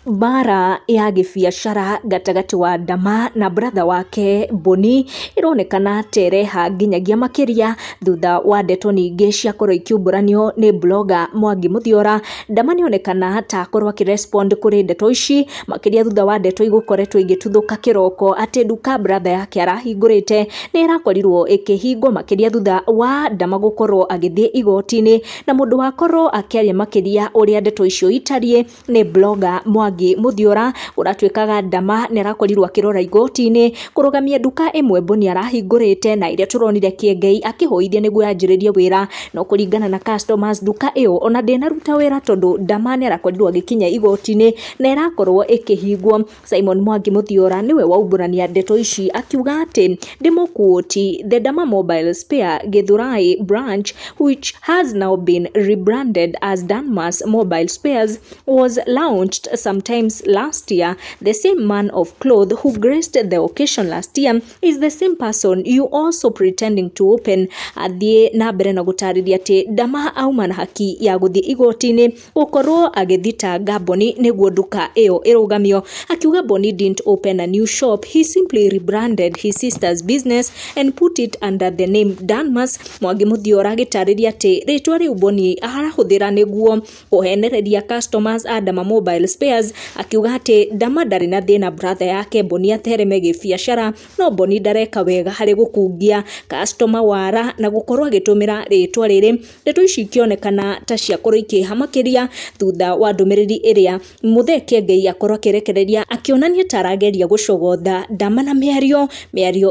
Bara ya gibiacara gatagati wa Ndama na brother wake Boni ironekana tereha nginyagia makiria thutha wa ndeto nyingĩ ciakorwo ikiumburanio ni blogger Mwangi Muthiora. Ndama nĩonekana ta akorwo akirespond kuri ndeto ici makiria thutha wa ndeto igukoretwo igituthuka kiroko ati nduka brother yake arahingurite ni irakorirwo ikihingwo makiria thutha wa Ndama gukorwo agithie igoti-ini, na mundu wakorwo akiaria makiria uria ndeto icio itarie ni blogger Mwangi Muthiora uratuikaga Ndama nirakorirwo akirora igoti-ini kurugamia nduka imwe Boni arahingurite na iria turonire Kiengei akihoithia niguo yanjiririe wira, no kuringana na customers nduka iyo ona ndinaruta wira tondu Ndama nirakorirwo agikinya igoti-ini na irakorwo ikihingwo. Simon Mwangi Muthiora niwe waumburania ndeto ici akiuga ati ndimukuoti the Ndama Mobile Spare Githurai branch, which has now been rebranded as Ndama's Mobile Spares, was launched sometimes last year. The same man of cloth who graced the occasion last year is the same person you also pretending to open. Athie na mbere na gutariria ati Ndama auma na haki ya guthie igoti-ini gukorwo agithitanga Boni niguo nduka iyo irugamio. Akiuga Boni didn't open a new shop, he simply rebranded his sister's business and put it under the name Ndama's. Mwangi Muthiora agitariria ati ritwa riu Boni arahuthira niguo kuhenereria customers a Ndama Mobile Spares. Akiuga ati Ndama ndari na thina brother yake Boni atereme gibiacara, no Boni ndareka wega hari gukungia customer wara na gukorwo agitumira ritwa riri. Ndeto ici ikionekana ta ciakorwo ikihamakiria thutha wa ndumiriri iria Muthe Kiengei akorwo akirekereria akionania tarageria gucogotha Ndama na miario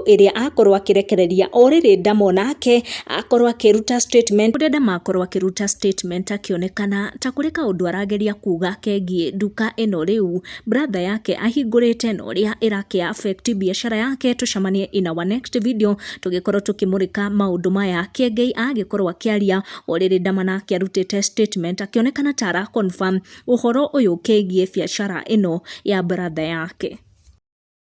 iria akorwo akirekereria oriri Ndama onake akorwo akiruta statement. Ndama akorwo akiruta statement akionekana ta kuri kaundu arageria kuga kegie nduka eno riu brother yake ahingurite no ria iraki affect biashara yake. Tucamanie in our next video tugikorwo tukimurika maundu maya. Kiengei agikorwo akiaria oriri Ndama nake arutite statement akionekana ta ara confirm uhoro uyu kegie biashara eno ya brother yake.